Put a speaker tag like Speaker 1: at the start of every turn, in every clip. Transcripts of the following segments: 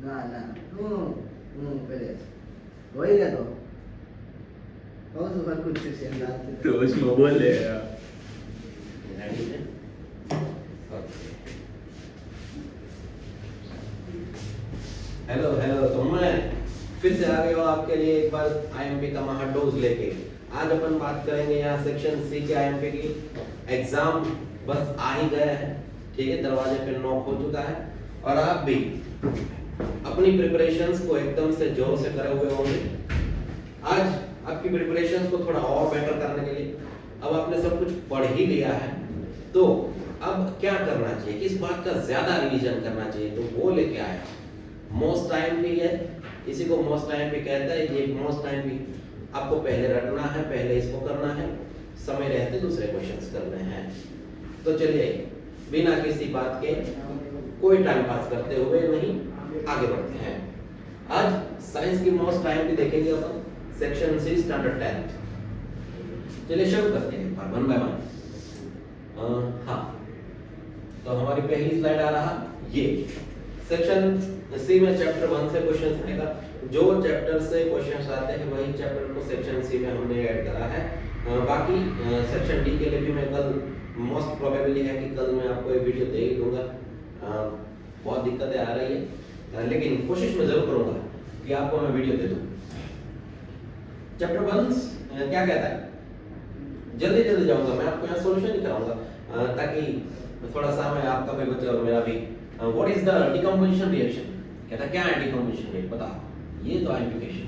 Speaker 1: ના ના કરે હોય ને તો કહું છું પણ કુછ છે
Speaker 2: तो उसमें बोले
Speaker 3: हेलो हेलो, तो मैं फिर से आ गया हूँ आपके लिए एक बार आईएमपी का महा डोज लेके। आज अपन बात करेंगे यहाँ सेक्शन सी के आईएमपी की। एग्जाम बस आ ही गया है, ठीक है, दरवाजे पे नॉक हो चुका है और आप भी अपनी प्रिपरेशंस को एकदम से जोर से करे हुए होंगे। आज आपकी प्रिपरेशंस को थोड़ा और बेटर करने के लिए अब आपने सब कुछ पढ़ ही लिया है, तो अब क्या करना चाहिए, किस बात का ज्यादा रिवीजन करना चाहिए, तो वो लेके आया मोस्ट टाइम भी है। इसी को मोस्ट टाइम भी कहता है। ये मोस्ट टाइम भी आपको पहले रटना है, पहले इसको करना है, समय रहते दूसरे क्वेश्चंस करने हैं। तो चलिए बिना किसी बात के, कोई टाइम पास करते हुए नहीं, आगे बढ़ते हैं। आज साइंस की मोस्ट टाइम भी देखेंगे अपन, सेक्शन सी स्टैंडर्ड 10। चलिए शुरू करते हैं वन बाय वन। हाँ, तो हमारी पहली स्लाइड आ रहा ये सेक्शन सी में चैप्टर 1 से क्वेश्चंस आएगा। जो चैप्टर से क्वेश्चंस आते हैं वही चैप्टर को सेक्शन सी में हमने ऐड करा है। बाकी सेक्शन डी के लिए भी मैं कल, मोस्ट प्रोबेबली है कि कल मैं आपको एक वीडियो दे ही दूंगा। बहुत दिक्कतें आ रही है, लेकिन कोशिश मैं जरूर करूंगा कि आपको मैं वीडियो दे दूं। चैप्टर 1 क्या कहता है, जल्दी जल्दी जाऊंगा मैं, आपको यहाँ सॉल्यूशन ही कराऊंगा ताकि थोड़ा सा मैं आपका भी बचे और मेरा भी। What is the decomposition reaction, कहता क्या है डिकम्पोजिशन रिएक्शन, बताओ। ये तो एप्लीकेशन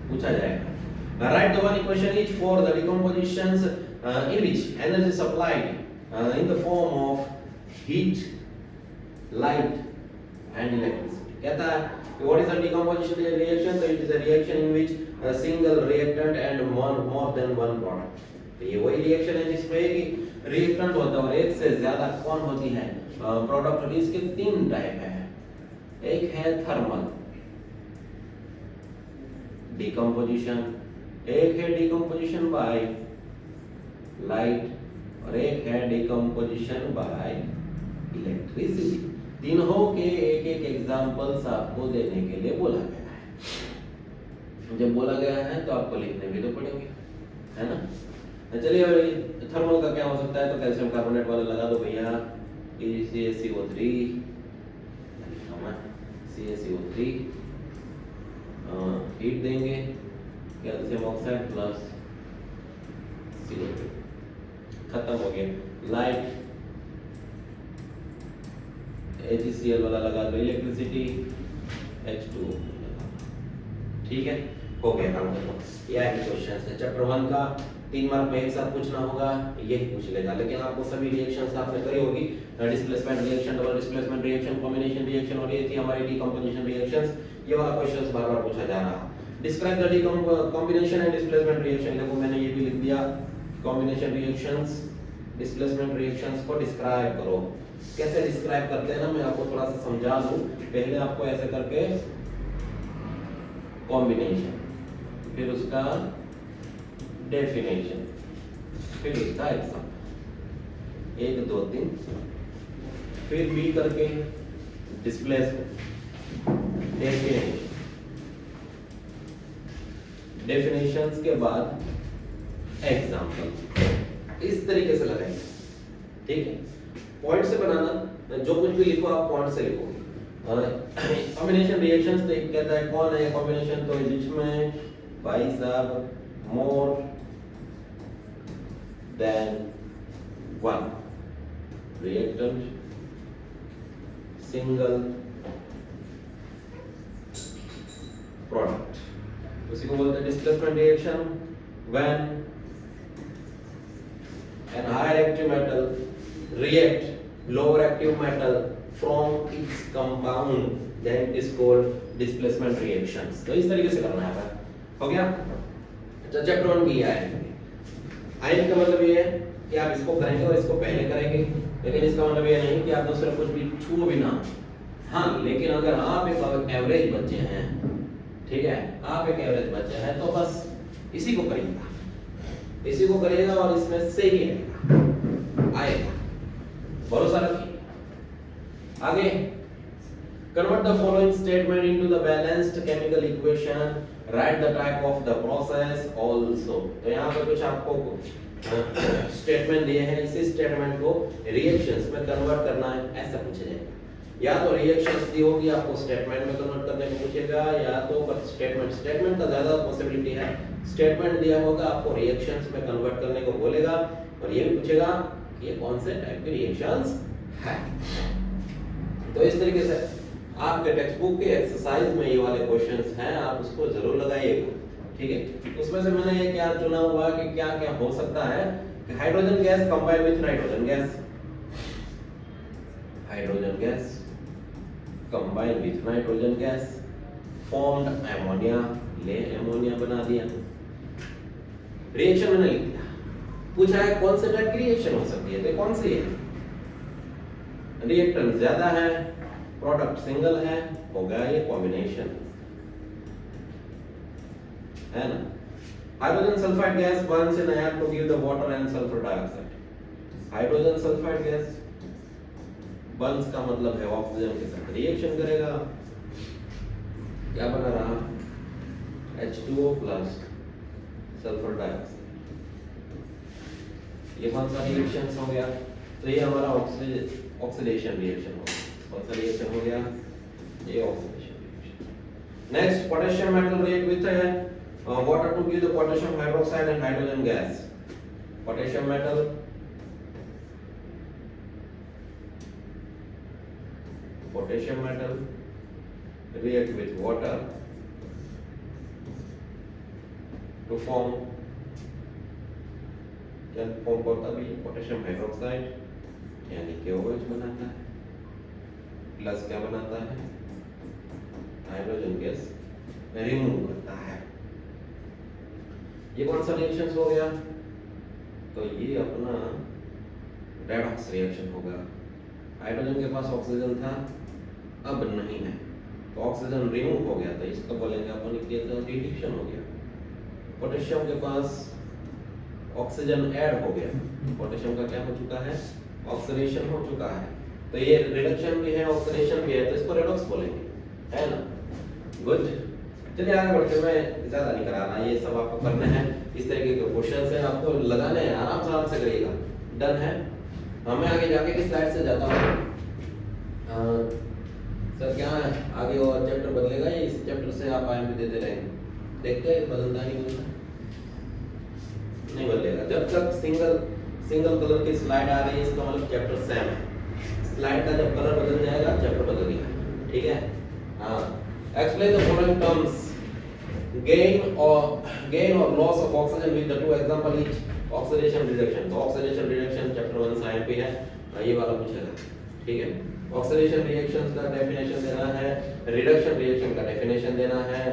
Speaker 3: पूछा जाएगा। Write the one equation is for the decompositions in which energy supplied in the form of heat, light and electricity. कहता है what is the decomposition reaction, तो it is a reaction in which a single reactant and more than one product। तो ये वही reaction है जिसमें एक reactant होता है और एक से ज्यादा कौन होती है प्रोडक्ट होती है। इसके 3 टाइप है, एक है थर्मल डिकम्पोजिशन, एक है डिकम्पोजिशन बाय लाइट और एक है डिकम्पोजिशन बाय इलेक्ट्रिसिटी। तीनों के एक एक एग्जांपल्स आपको देने के लिए बोला गया है। जब बोला गया है तो आपको लिखने भी तो पड़ेंगे, है ना। चलिए थर्मल का क्या हो सकता है, तो कैल्शियम कार्बोनेट वाला लगा दो भैया, CaCO3 CaCO3 हीट देंगे, कैल्शियम ऑक्साइड प्लस CO2, खत्म हो गया। लाइट HCl वाला लगा दो, इलेक्ट्रिसिटी H2O, ठीक है, हो गया काम खत्म। यह है क्वेश्चन है चैप्टर 1 का। 3 मार्क में एक साथ पूछना होगा, यही पूछ लेगा, लेकिन आपको सभी रिएक्शंस आपने करी होगी, displacement reaction, double displacement reaction, combination reaction, और ये थी हमारी डिकम्पोजिशन रिएक्शंस। ये वाला क्वेश्चंस बार-बार पूछा जा रहा। Describe the combination and displacement reaction. देखो मैंने ये भी लिख दिया, कॉम्बिनेशन रिएक्शंस, डिस्प्लेसमेंट रिएक्शंस को डिस्क्राइब करो। कैसे डिस्क्राइब करते हैं ना, मैं आपको थोड़ा सा समझा दूं। पहले आपको ऐसे करके कॉम्बिनेशन, फिर उसका डेफिनेशन, फिर उसका एग्जाम्पल, 1 2 3, फिर बी करके डिस्प्लेसमेंट, डेफिनेशन, डेफिनेशंस के बाद एग्जाम्पल। इस तरीके से लगाएंगे, ठीक है। पॉइंट से बनाना, जो कुछ भी लिखो आप पॉइंट से लिखो। कॉम्बिनेशन रिएक्शंस तो एक कहता है कौन है कॉम्बिनेशन, तो जिसमें भाई साहब more than one reactant, single product, उसी को बोलते हैं displacement reaction. When an higher active metal react lower active metal from its compound, then it is called displacement reactions। तो इस तरीके से करना है। हो गया। तो चैप्टर 1 की है आयन का मतलब ये है कि आप इसको करेंगे और इसको पहले करेंगे, लेकिन इसका मतलब ये नहीं कि आप दूसरा कुछ भी छू भी ना। हाँ, लेकिन अगर आप एक एवरेज बच्चे हैं, ठीक है, आप एक एवरेज बच्चे हैं, तो बस इसी को करिएगा, इसी को करिएगा और इसमें से ही आएगा, भरोसा रखिए। आगे Convert the following statement into the balanced chemical equation. Write the type of the process also. तो यहाँ पर कुछ आपको स्टेटमेंट दिए हैं, इसी स्टेटमेंट को रिएक्शंस में कन्वर्ट करना है, ऐसा पूछा जाएगा। या तो रिएक्शंस दी होगी आपको स्टेटमेंट में कन्वर्ट करने को पूछेगा, या तो स्टेटमेंट का ज्यादा पॉसिबिलिटी है, स्टेटमेंट दिया होगा आपको रिएक्शंस में कन्वर्ट करने को बोलेगा, और ये भी पूछेगा कि ये कौन से टाइप के रिएक्शंस है। तो इस तरीके से आपके टेक्स्ट बुक के एक्सरसाइज में ये वाले क्वेश्चंस हैं, आप उसको जरूर लगाइएगा, ठीक है। उसमें से मैंने ये क्या चुना हुआ कि क्या क्या हो सकता है कि hydrogen gas combine with nitrogen gas, hydrogen gas combine with nitrogen gas formed ammonia, ले अमोनिया बना दिया। रिएक्शन मैंने लिख दिया। पूछा है कौन से टाइप की रिएक्शन हो सकती है, तो कौन सी है? रिएक्टेंट ज्यादा है, प्रोडक्ट सिंगल है, हो गया ये कॉम्बिनेशन, है ना। Hydrogen sulphide gas burns in air to give the water and sulphur dioxide. Hydrogen sulphide gas burns का मतलब है ऑक्सीजन के साथ रिएक्शन करेगा, क्या बना रहा? H2O plus sulphur dioxide. ये कौन सा रिएक्शन हो गया? तो ये हमारा ऑक्सीडेशन रिएक्शन हो गया। कौन सा रिएक्शन हो गया? ये oxidation reaction. Next, potassium metal react with water to give the potassium hydroxide and hydrogen gas. Potassium metal react with water to form, क्या फॉर्म करता भी पोटेशियम हाइड्रोक्साइड यानी KOH बनाता है, प्लस क्या बनाता है? हाइड्रोजन गैस रिमूव करता है। ये कौन सा रिएक्शन हो गया? तो ये अपना रेडॉक्स रिएक्शन होगा। हाइड्रोजन के पास ऑक्सीजन था, अब नहीं है, तो ऑक्सीजन रिमूव हो गया, तो इसका बोलेंगे अपन कि ये तो रिडक्शन हो गया। पोटेशियम के पास ऑक्सीजन ऐड हो गया, पोटेशियम का क्या हो चुका है? ऑक्सीडेशन हो चुका है, तो ये रिडक्शन भी है, ऑक्सीडेशन भी है, तो इसको रेडॉक्स बोलेंगे, है ना। गुड, चलिए आगे बढ़ते, मैं ज्यादा नहीं करा रहा, ये सब आपको करने हैं। इस तरीके के क्वेश्चंस हैं, आपको लगाने हैं, आराम से करिएगा। डन है। मैं आगे जाके किस स्लाइड से जाता हूँ? सर क्या है आगे और चैप्टर बदलेगा या इस चैप्टर से आप आईएमपी देते रहेंगे? देखते हैं बदलता नहीं बदलता, नहीं बदलेगा। जब तक सिंगल कलर की स्लाइड आ रही है, इसका मतलब चैप्टर सेम है। स्लाइड का जब कलर बदल जाएगा, चैप्टर बदल गया, ठीक है। हाँ, explain the following terms, gain or loss of oxygen with the two example each, oxidation reduction. तो ऑक्सीडेशन रिडक्शन चैप्टर 1 से आईएमपी है, ये वाला पूछेगा, ठीक है। ऑक्सीडेशन रिएक्शंस का डेफिनेशन देना है, रिडक्शन रिएक्शन का डेफिनेशन देना है,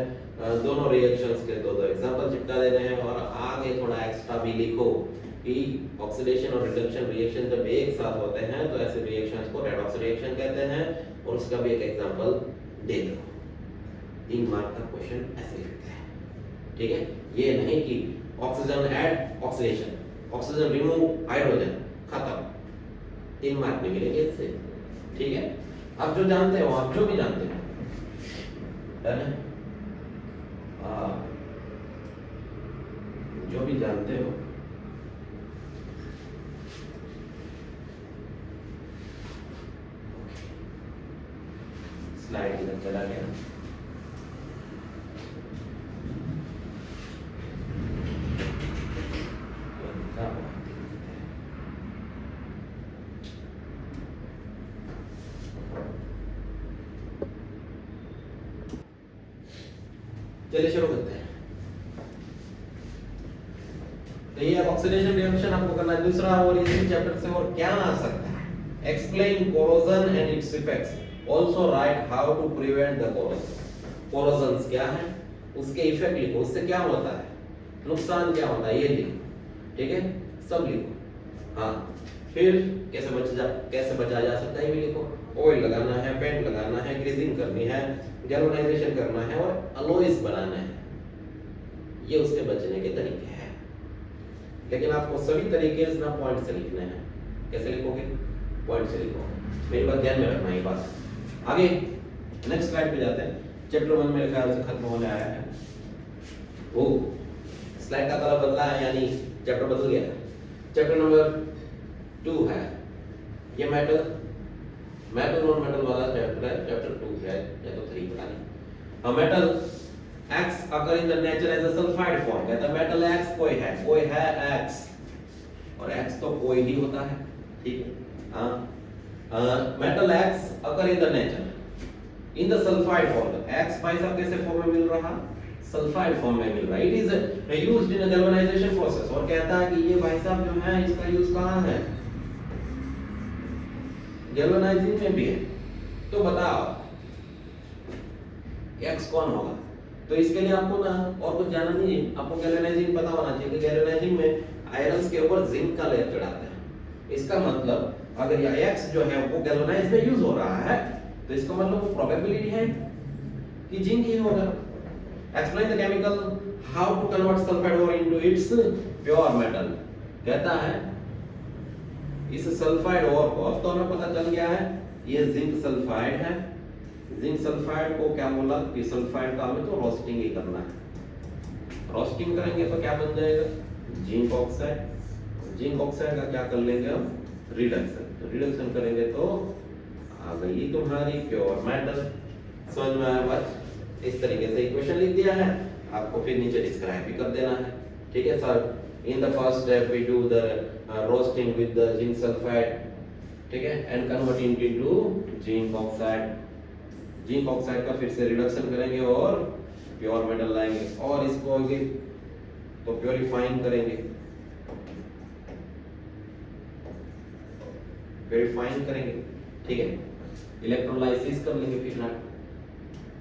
Speaker 3: दोनों रिएक्शंस के दो एग्जांपल चिपका देने हैं, और आगे थोड़ा एक्स्ट्रा भी लिखो कि ऑक्सीडेशन और रिडक्शन रिएक्शन जब एक साथ होते हैं तो ऐसे रिएक्शंस को रेडॉक्स रिएक्शन कहते हैं, और उसका भी एक एग्जांपल दे दो। 3 मार्क का क्वेश्चन ऐसे लिखते हैं, ठीक है। ये नहीं कि oxygen add oxidation, oxygen remove hydrogen, खत्म, 3 मार्क नहीं मिलेंगे इससे, ठीक है। आप जो जानते हो, आप जो भी जानते हो, डन है। जो भी जानते हो स्लाइड इधर चला गया। चलिए शुरू करते हैं। तो ये ऑक्सीडेशन रिएक्शन आपको करना है दूसरा, और इसी चैप्टर से और क्या आ सकता है? Explain corrosion and its effects, also write how to prevent the corrosion. Corrosion क्या है, उसके इफेक्ट लिखो, उससे क्या होता है, नुकसान क्या होता है, ये लिखो, ठीक है, सब लिखो। हाँ, फिर कैसे बचा जा सकता है, ये भी लिखो। ऑयल लगाना है, पेंट लगाना है, ग्रीजिंग करनी है, गैल्वेनाइजेशन करना है, और अलॉयज बनाना है, ये उसके बचने के तरीके हैं। लेकिन आपको सभी तरीके ना पॉइंट से लिखने हैं। कैसे लिखोगे? पॉइंट से लिखो, मेरी बात ध्यान में रखना। ये बात आगे नेक्स्ट स्लाइड पे जाते हैं। चैप्टर 1 मेरे ख्याल से खत्म होने आया है। वो स्लाइड का कलर बदला है, यानी चैप्टर बदल गया है। चैप्टर नंबर 2 है ये मेटल नॉन मेटल वाला चैप्टर है, चैप्टर 2 है या तो 3 पता नहीं। A metal X occur in the nature as a sulfide form। कहता है मेटल X कोई है X, और X तो कोई ही होता है, ठीक है। हाँ, metal X occur in the nature in the sulfide form। X भाई साहब कैसे फॉर्म में मिल रहा? सल्फाइड फॉर्म में मिल रहा है। It is used in a galvanization process। और कहता है कि ये भाई साहब जो है इसका यूज कहाँ है? गैल्वेनाइजिंग में भी है। तो बताओ X कौन होगा? तो इसके लिए आपको ना और कुछ जानना नहीं है, आपको गैल्वेनाइजिंग पता होना चाहिए कि गैल्वेनाइजिंग में आयरन्स के ऊपर जिंक का लेयर चढ़ाते हैं। इसका मतलब अगर ये X जो है वो गैल्वेनाइज में यूज हो रहा है तो इसका मतलब वो प्रोबेबिलिटी है कि जिंक ही होगा। Explain the chemical how to convert sulfide ore into its pure metal। कहता है इस सल्फाइड ओर को अब तो हमें पता चल गया है ये जिंक सल्फाइड है। जिंक सल्फाइड को क्या बोला कि सल्फाइड का हमें तो रोस्टिंग ही करना है। रोस्टिंग करेंगे तो क्या बन जाएगा? Zinc oxide. जिंक ऑक्साइड का क्या कर लेंगे हम? रिडक्शन। तो रिडक्शन करेंगे तो आ गई तुम्हारी प्योर मेटल। समझ में आया बात? इस तरीके से इक्वेशन लिख दिया है, आपको फिर नीचे डिस्क्राइब भी कर देना है, ठीक है sir. In the first step we do the roasting with the zinc sulphide, ठीक है, and convert it into zinc oxide. Zinc oxide का फिर से रिडक्शन करेंगे और प्योर मेटल लाएंगे और इसको आगे तो प्योरीफाइंग करेंगे, प्योरीफाइंग करेंगे, ठीक है, इलेक्ट्रोलाइसिस कर लेंगे फिर ना।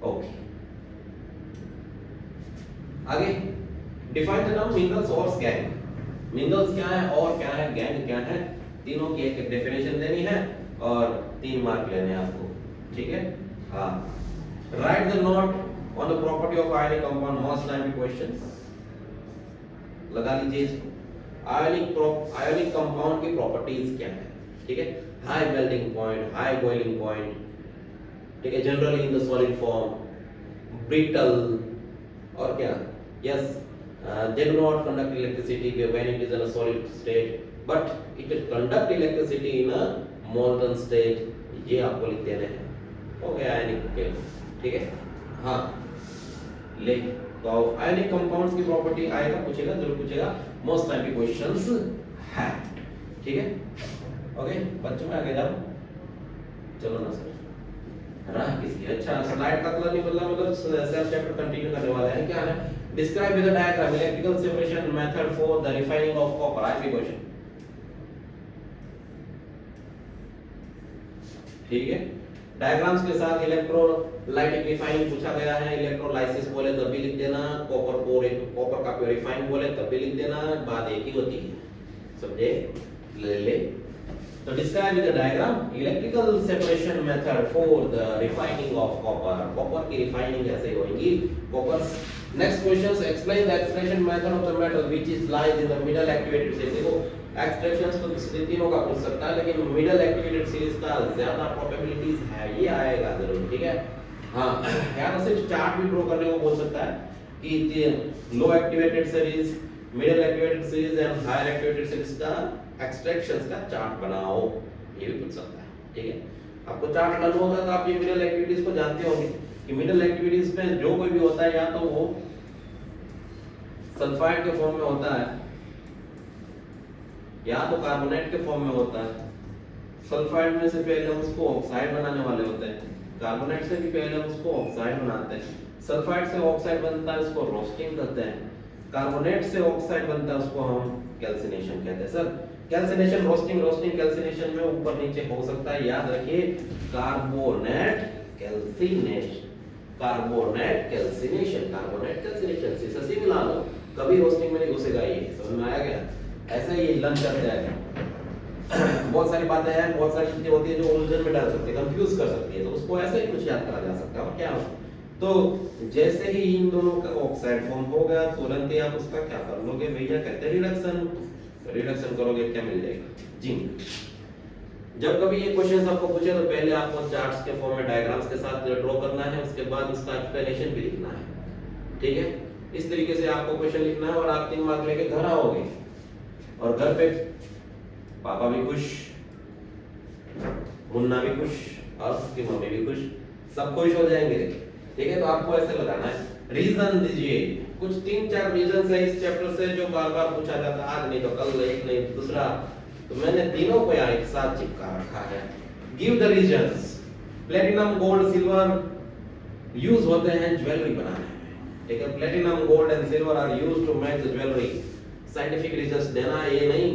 Speaker 3: ओके, आगे डिफाइन द टर्म मिनरल्स और गैंग। मिनरल्स क्या है और क्या है, गैंग क्या है, तीनों की एक डेफिनेशन देनी है और 3 मार्क लेने हैं आपको, ठीक है। हाँ, right the note on the property of ionic compound. Most time questions लगा लीजिए। आयनिक कंपाउंड की प्रॉपर्टीज क्या है, ठीक है। High melting point, high boiling point, ठीक है, generally in the solid form, brittle, और क्या, yes, they do not conduct electricity when it is in a solid state, but it will conduct electricity in a molten state। ये आपको लिख देने हैं, हो गया आयनिक के, ठीक है। हाँ, ले तो आयनिक कंपाउंड्स की प्रॉपर्टी आएगा, पूछेगा, जरूर पूछेगा, मोस्ट टाइम के क्वेश्चंस है, ठीक है। ओके, बच्चों में आगे जाओ, चलो ना सर, राह किसकी? अच्छा, स्लाइड का कलर नहीं बदला, मतलब सेल्फ चैप्टर कंटिन्यू करने वाले हैं। क्या है? Describe with the diagram electrical separation method for the refining of copper. I B question, ठीक है। डायग्राम्स के साथ इलेक्ट्रोलाइटिक रिफाइनिंग पूछा गया है, इलेक्ट्रोलाइसिस बोले तब भी लिख देना, कॉपर का प्यूरिफाइंग बोले तब भी लिख देना, बात एक ही होती है, समझे? ले तो describe with the diagram electrical separation method for the refining of copper. Copper की रिफाइनिंग कैसे होगी? Copper. Next questions, explain the extraction method of the metal which is lies in the middle activated series. देखो extractions तो तीनों का पूछ सकता है, लेकिन मिडल एक्टिवेटेड सीरीज का ज्यादा प्रोबेबिलिटीज है, ये आएगा जरूर, ठीक है। हां, यहां तो सिर्फ चार्ट भी ड्रॉ करने को बोल सकता है कि low activated series, middle activated series and higher activated series का एक्सट्रैक्शंस का चार्ट बनाओ, ये भी पूछ सकता है, ठीक है। आपको चार्ट डालना होगा तो आप ये मिडल एक्टिविटीज को जानते होंगे कि मिडल एक्टिविटीज में जो कोई भी होता है या तो वो सल्फाइड के फॉर्म में होता है या तो कार्बोनेट के फॉर्म में होता है। सल्फाइड में से पहले हम उसको ऑक्साइड बनाने वाले होते हैं, कार्बोनेट से भी पहले हम उसको ऑक्साइड बनाते हैं, सल्फाइड से ऑक्साइड बनता है, उसको रोस्टिंग करते हैं, कार्बोनेट से ऑक्साइड बनता है, उसको हम कैल्सिनेशन कहते हैं। सर कैल्सिनेशन, रोस्टिंग कैल्सिनेशन में ऊपर नीचे हो सकता है, याद रखिए, carbonate calcination, carbonate calcination, carbonate calcination से सी मिला लो, कभी रोस्टिंग में नहीं घुसेगा, ये समझ में आया क्या? ऐसे ही लर्न कर जाएगा। बहुत सारी बातें हैं, बहुत सारी चीजें होती है जो उलझन में डाल सकती है, कंफ्यूज कर सकती है, तो उसको ऐसे ही कुछ याद करा जा सकता है। और क्या तो जैसे ही इन दोनों का ऑक्साइड फॉर्म हो गया, तुरंत ही आप उसका क्या कर लोगे भैया? कहते हैं रिडक्शन। रिडक्शन करोगे क्या मिल जाएगा? जिंक। जब कभी ये क्वेश्चन आपको पूछे तो पहले आपको चार्ट्स के फॉर्म में डायग्राम्स के साथ ड्रॉ करना है, उसके बाद उसका एक्सप्लेनेशन भी लिखना है, ठीक है। इस तरीके से आपको क्वेश्चन लिखना है और आप 3 मार्क लेके घर आओगे और घर पे पापा भी खुश, मुन्ना भी खुश और उसकी मम्मी भी खुश, सब खुश हो जाएंगे, ठीक है। तो आपको ऐसे लगाना है, रीजन दीजिए, कुछ 3-4 रीजन है इस चैप्टर से जो बार बार पूछा जाता है, आज नहीं तो कल, एक नहीं दूसरा, तो मैंने तीनों को यहाँ एक साथ चिपका रखा है। Give the reasons. Platinum gold silver use होते हैं ज्वेलरी बनाने में, ठीक है। Platinum gold and silver are used to make the jewellery. Scientific reasons देना, ये नहीं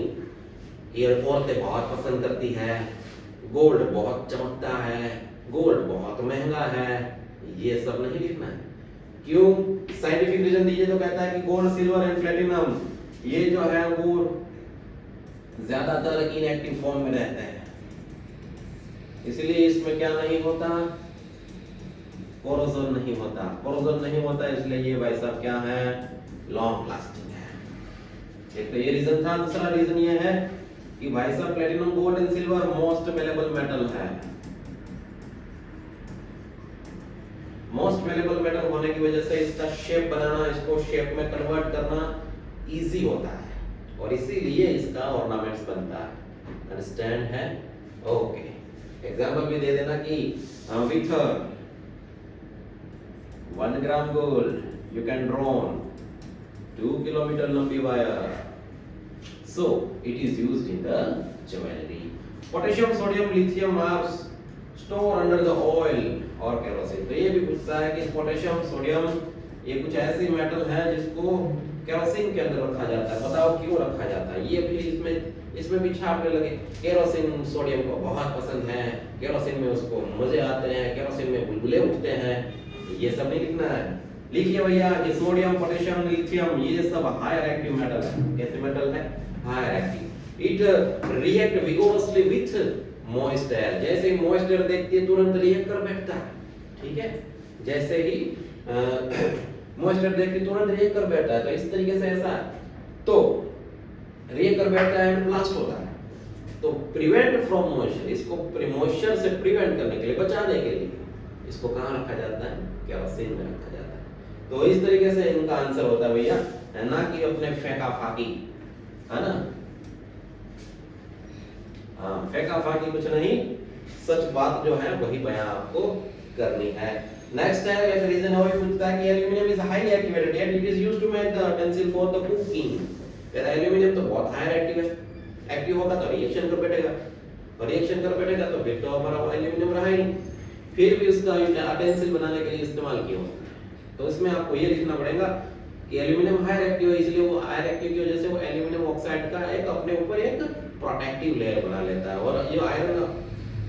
Speaker 3: ये औरतें बहुत पसंद करती है, गोल्ड बहुत चमकता है, गोल्ड बहुत महंगा है, ये सब नहीं लिखना है। क्यों? साइंटिफिक रीजन दीजिए तो कहता है कि गोल्ड सिल्वर एंड प्लेटिनम ये जो है वो ज्यादातर इनएक्टिव फॉर्म में रहते हैं, इसलिए इसमें क्या नहीं होता, कोरोजन नहीं होता। कोरोजन नहीं होता इसलिए ये भाई साहब क्या है, लॉन्ग लास्टिंग है। एक तो ये रीजन था। दूसरा रीजन ये है कि भाई साहब platinum gold and silver most valuable metal है। मोस्ट वेलेबल मेटल होने की वजह से इसका शेप बनाना, इसको शेप में कन्वर्ट करना इजी होता है और इसीलिए इसका ऑर्नामेंट्स बनता है। अंडरस्टैंड है? ओके। एग्जांपल भी दे देना कि with 1 gram gold you can drawn 2 kilometre लंबी wire, so it is used in the jewelry. Potassium, sodium, lithium are stored under the oil or kerosene. तो ये भी पूछता है कि पोटेशियम, सोडियम ये कुछ ऐसी मेटल है जिसको केरोसिन के अंदर रखा जाता है। बताओ क्यों रखा जाता है? ये भी इसमें भी छापने लगे, केरोसिन सोडियम को बहुत पसंद है, केरोसिन में उसको मजे आते हैं, केरोसिन में बुलबुले उठते हैं, ये सब नहीं लिखना है। लिखिए भैया कि सोडियम, पोटेशियम, लिथियम ये सब हायर एक्टिव मेटल है। कैसे मेटल है? Higher active. It react vigorously with moist air. जैसे ही मॉइस्ट एयर देखती है तुरंत रिएक्ट कर बैठता है, ठीक है। जैसे ही मॉइस्ट एयर देखती तुरंत रिएक्ट कर बैठता है, तो इस तरीके से ऐसा तो रिएक्ट कर बैठता है एंड ब्लास्ट होता है। तो प्रिवेंट फ्रॉम मॉइस्चर, इसको मॉइस्चर से प्रिवेंट करने के लिए, बचाने के लिए इसको कहाँ रखा जाता है? केरोसिन में रखा जाता है। तो इस तरीके से इनका आंसर होता है भैया, ना कि अपने फेंका फाकी, है ना। हाँ, फेंका फाकी कुछ नहीं, सच बात जो है वही बयान आपको करनी है। नेक्स्ट है एक रीजन और पूछता है कि aluminium is highly activated and it is used to make the utensil for the cooking. कहता है एल्यूमिनियम तो बहुत हायर एक्टिव है, एक्टिव होगा तो रिएक्शन कर बैठेगा, और रिएक्शन कर बैठेगा तो फिर तो हमारा वो एल्यूमिनियम रहा ही नहीं, फिर भी उसका टेंसिल बनाने के लिए इस्तेमाल किया होता है। तो इसमें आपको ये लिखना पड़ेगा कि एल्यूमिनियम हायर एक्टिव है, इसलिए वो हायर एक्टिव की वजह से वो एल्यूमिनियम ऑक्साइड का एक अपने ऊपर एक प्रोटेक्टिव लेयर बना लेता है, और ये आयरन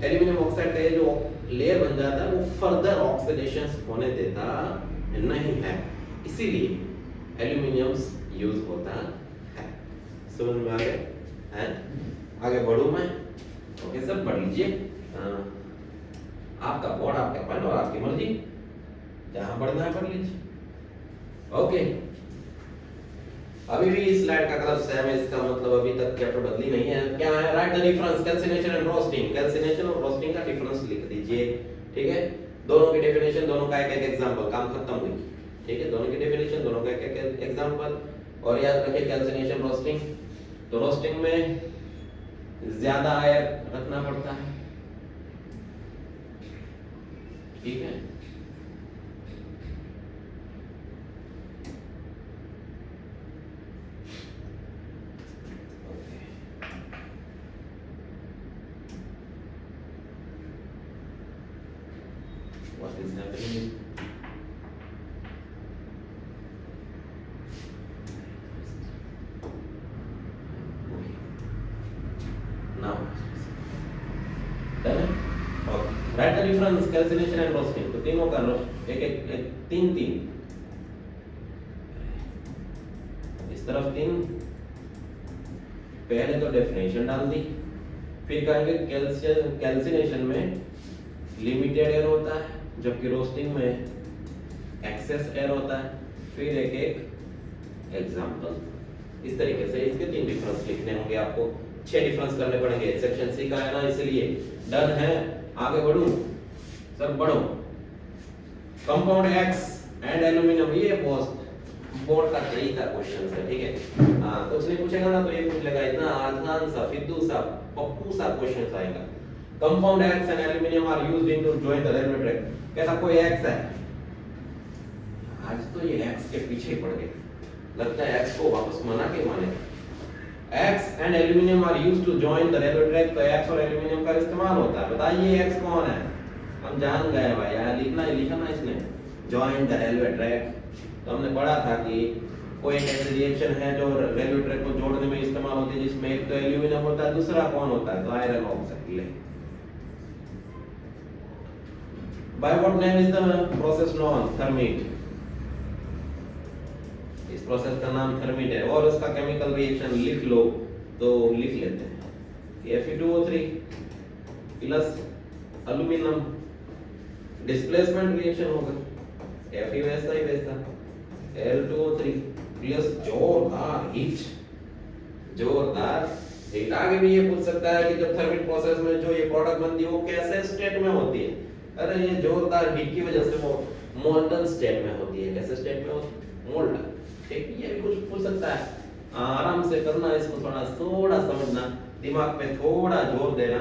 Speaker 3: एल्यूमिनियम ऑक्साइड का ये जो लेयर बन जाता है वो फर्दर ऑक्सीडेशन होने देता नहीं है, इसीलिए एल्यूमिनियम यूज होता है। समझ में आ गया है? आगे बढ़ूं मैं? ओके सब पढ़ लीजिए, आपका बोर्ड, आपका पेन और आपकी मर्जी, जहां पढ़ना है पढ़ लीजिए। ओके, अभी भी इस स्लाइड का कलर सेम है, इसका मतलब अभी तक चैप्टर बदली नहीं है। क्या है? Right the difference calcination and roasting. Calcination और रोस्टिंग का डिफरेंस लिख दीजिए, ठीक है। दोनों की डेफिनेशन, दोनों का एक एग्जांपल, काम खत्म हुई, ठीक है। दोनों की डेफिनेशन, दोनों का एक एग्जांपल, और याद रखिए कैल्सिनेशन, रोस्टिंग। तो रोस्टिंग में ज्यादा आयर रखना पड़ता है, ठीक है। What is happening? Now, done? Okay. Write the difference, calcination and roasting. तो तीनों का एक तीन इस तरफ 3, पहले तो डेफिनेशन डाल दी, फिर कहेंगे कैल्सिनेशन में लिमिटेड एयर होता है, जबकि रोस्टिंग में एक्सेस एयर होता है, फिर एक एग्जांपल। इस तरीके से इसके 3 डिफरेंस लिखने होंगे आपको। 6 डिफरेंस करने पड़ेंगे। सेक्शन सी का है ना, इसलिए डन है। आगे बढ़ूं सर, बढ़ो। कंपाउंड एक्स एंड एल्यूमिनियम, ये बोर्ड का यही था क्वेश्चन है, ठीक है। हाँ, कुछ नहीं पूछेगा ना तो ये पूछ लेगा, इतना आसान सा फिद्दू सा पप्पू सा क्वेश्चन आएगा। Compound X and aluminium are used in to join the railway track. कैसा कोई एक्स है, आज तो ये एक्स के पीछे ही पड़ गए, लगता है एक्स को वापस मना के माने। X and aluminium are used to join the railway track, तो एक्स और एल्यूमिनियम का इस्तेमाल होता है। बताइए एक्स कौन है, हम जान गए भाई, यहाँ लिखना है, लिखा ना इसने, जॉइन द रेलवे ट्रैक। तो हमने पढ़ा था कि कोई एक ऐसी रिएक्शन है जो रेलवे ट्रैक को जोड़ने में इस्तेमाल होती है, जिसमें एक तो एल्यूमिनियम होता है, दूसरा कौन होता है, तो iron oxide. By what name is the process known, thermite. इस प्रोसेस का नाम थर्मीट है, और उसका केमिकल रिएक्शन लिख लो तो लिख लेते हैं। Fe2O3 plus aluminium displacement reaction होगा, Fe वैसा ही वैसा, Al2O3 प्लस जोरदार हीट, जोरदार हीट। आगे भी ये पूछ सकता है कि जब थर्मिक प्रोसेस में जो ये प्रोडक्ट बनती है वो कैसे स्टेट में होती है। अरे ये जोरदार हीट की वजह से वो मोल्टन स्टेट में होती है। कैसे स्टेट में होती है, मोल्टन। ठीक, ये भी कुछ पूछ सकता है। आराम से करना, इसको थोड़ा समझना, दिमाग पे थोड़ा जोर देना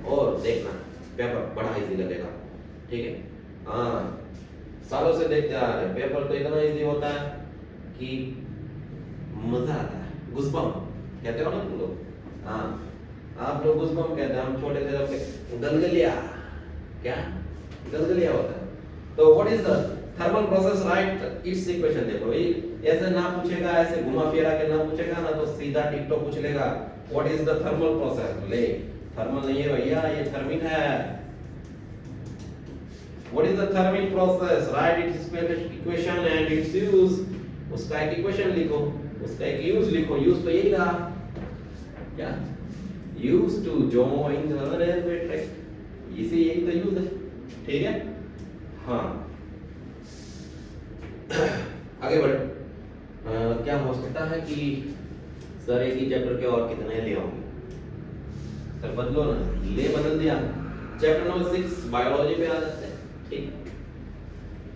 Speaker 3: और देखना, पेपर बड़ा इजी लगेगा। ठीक है, हाँ, सालों से देखते आ रहे, पेपर तो इतना इजी होता है कि मजा आता है। गुस्बम कहते हो ना तुम लोग, हाँ, आप लोग गुस्बम कहते हैं, हम छोटे थे जब गलगलिया, क्या गलगलिया होता है। तो what is the thermal process, right it's equation. देखो ऐसे ना पूछेगा, ऐसे घुमा फिरा के ना पूछेगा ना, तो सीधा टिकटॉक पूछ लेगा what is the thermal process. ले, थर्मल नहीं है भैया, ये थर्मिक है। What is the thermic process? Write its equation and its use. उसका एक इक्वेशन लिखो, उसका एक यूज लिखो। यूज तो यही रहा, क्या, use to join the railway track, इसी यही तो यूज है। ठीक है, हाँ, आगे बढ़े। क्या हो सकता है कि सर एक ही चैप्टर के और कितने ले आओगे, सर बदलो ना, ले बदल दिया। चैप्टर नंबर 6 बायोलॉजी पे आ जाते हैं। ठीक,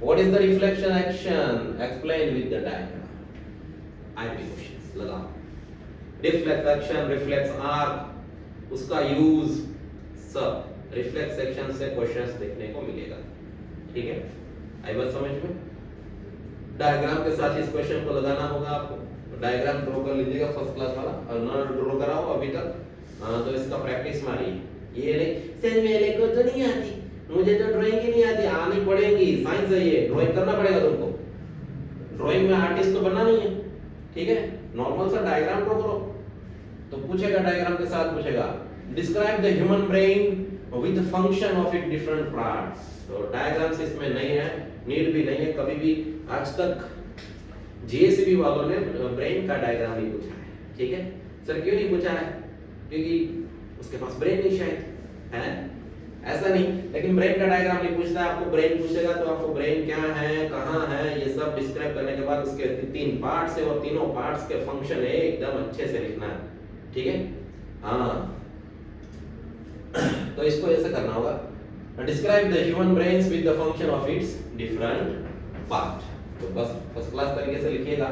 Speaker 3: what is the reflection action, explain with the diagram। IP questions लगा, reflex action, reflex arc, उसका यूज सब reflex action से क्वेश्चंस देखने को मिलेगा। ठीक है, आई बात समझ में। डायग्राम के साथ इस क्वेश्चन को लगाना होगा आपको। डायग्राम ड्रॉ कर लीजिएगा फर्स्ट क्लास वाला, और ना ड्रॉ कराओ अभी तक, तो इसका प्रैक्टिस मारिए। ये नहीं सर मेरे को तो नहीं आती, मुझे तो ड्राइंग ही नहीं आती, आनी पड़ेगी, साइंस है ये, ड्राइंग करना पड़ेगा तुमको। ड्राइंग में आर्टिस्ट तो बनना नहीं है। ठीक है, नॉर्मल सा डायग्राम ड्रॉ करो। तो पूछेगा, डायग्राम के साथ पूछेगा describe the human brain with function of it different parts. तो डायग्राम्स इसमें नहीं है, नीड भी नहीं है। कभी भी आज तक जीएससीबी वालों ने ब्रेन का डायग्राम नहीं पूछा है। ठीक है सर, क्यों नहीं पूछा है, क्योंकि उसके पास ब्रेन नहीं शायद है, ऐसा नहीं। लेकिन ब्रेन का डायग्राम नहीं पूछता है, आपको ब्रेन पूछेगा तो आपको ब्रेन क्या है, कहाँ है, ये सब डिस्क्राइब करने के बाद उसके 3 पार्ट्स है और तीनों पार्ट्स के फंक्शन है एकदम अच्छे से लिखना है। ठीक है, हाँ, तो इसको ऐसे करना होगा, describe the human brains with the function of its different part. तो बस फर्स्ट क्लास तरीके से लिखिएगा।